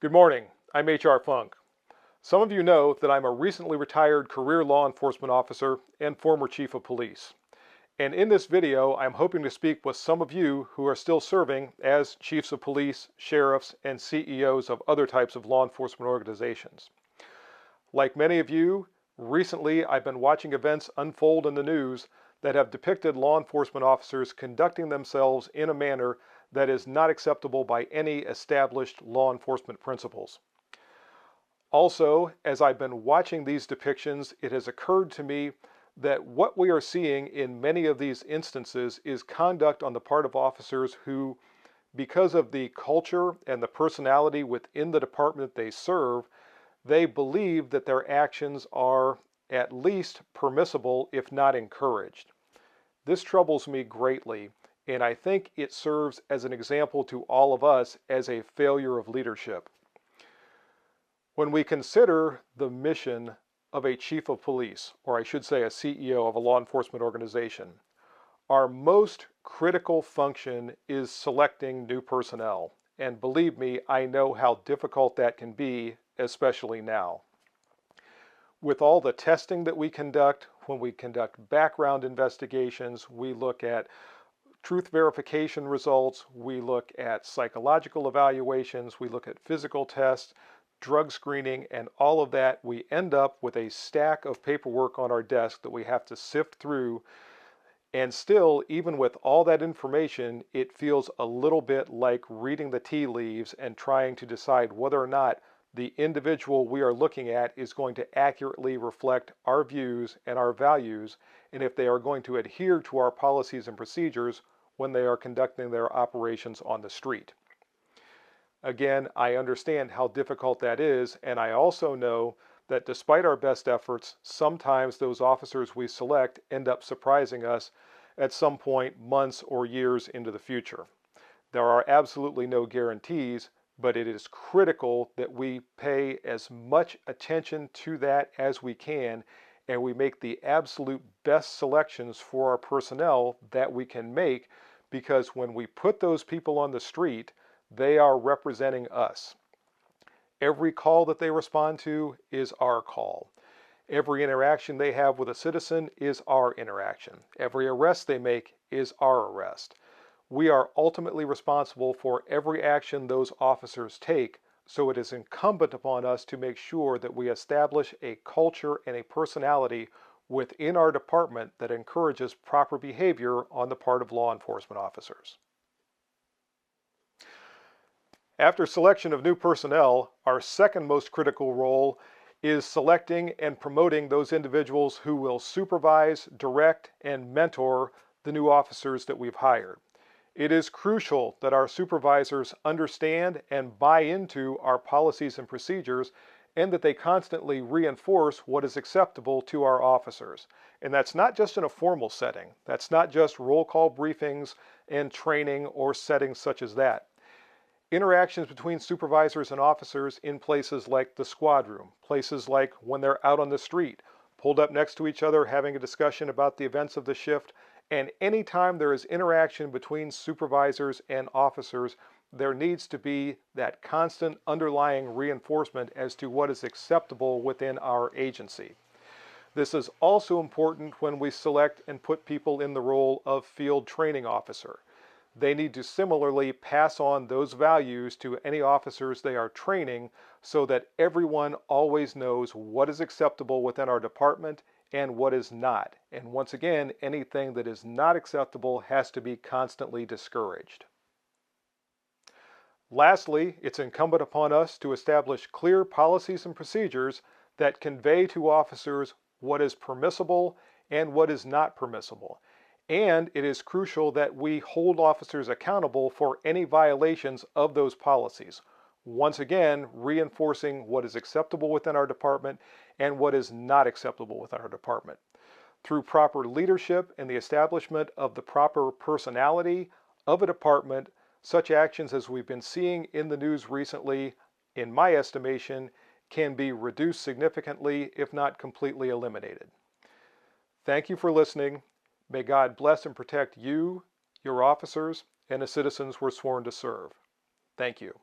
Good morning. I'm H.R. Funk. Some of you know that I'm a recently retired career law enforcement officer and former chief of police. And in this video, I'm hoping to speak with some of you who are still serving as chiefs of police, sheriffs, and CEOs of other types of law enforcement organizations. Like many of you, recently I've been watching events unfold in the news that have depicted law enforcement officers conducting themselves in a manner that is not acceptable by any established law enforcement principles. Also, as I've been watching these depictions, it has occurred to me that what we are seeing in many of these instances is conduct on the part of officers who, because of the culture and the personality within the department they serve, they believe that their actions are at least permissible, if not encouraged. This troubles me greatly, and I think it serves as an example to all of us as a failure of leadership. When we consider the mission of a chief of police, or I should say a CEO of a law enforcement organization, our most critical function is selecting new personnel. And believe me, I know how difficult that can be, especially now. With all the testing that we conduct, when we conduct background investigations, we look at truth verification results, we look at psychological evaluations, we look at physical tests, drug screening, and all of that, we end up with a stack of paperwork on our desk that we have to sift through. And still, even with all that information, it feels a little bit like reading the tea leaves and trying to decide whether or not the individual we are looking at is going to accurately reflect our views and our values, and if they are going to adhere to our policies and procedures when they are conducting their operations on the street. Again, I understand how difficult that is, and I also know that despite our best efforts, sometimes those officers we select end up surprising us at some point months or years into the future. There are absolutely no guarantees, but it is critical that we pay as much attention to that as we can, and we make the absolute best selections for our personnel that we can make, because when we put those people on the street, they are representing us. Every call that they respond to is our call. Every interaction they have with a citizen is our interaction. Every arrest they make is our arrest. We are ultimately responsible for every action those officers take, so it is incumbent upon us to make sure that we establish a culture and a personality within our department that encourages proper behavior on the part of law enforcement officers. After selection of new personnel, our second most critical role is selecting and promoting those individuals who will supervise, direct, and mentor the new officers that we've hired. It is crucial that our supervisors understand and buy into our policies and procedures, and that they constantly reinforce what is acceptable to our officers. And that's not just in a formal setting. That's not just roll call briefings and training or settings such as that. Interactions between supervisors and officers in places like the squad room, places like when they're out on the street, pulled up next to each other having a discussion about the events of the shift, and anytime there is interaction between supervisors and officers, there needs to be that constant underlying reinforcement as to what is acceptable within our agency. This is also important when we select and put people in the role of field training officer. They need to similarly pass on those values to any officers they are training, so that everyone always knows what is acceptable within our department and what is not. And once again, anything that is not acceptable has to be constantly discouraged. Lastly, it's incumbent upon us to establish clear policies and procedures that convey to officers what is permissible and what is not permissible. And it is crucial that we hold officers accountable for any violations of those policies. Once again, reinforcing what is acceptable within our department and what is not acceptable within our department. Through proper leadership and the establishment of the proper personality of a department, such actions as we've been seeing in the news recently, in my estimation, can be reduced significantly, if not completely eliminated. Thank you for listening. May God bless and protect you, your officers, and the citizens we're sworn to serve. Thank you.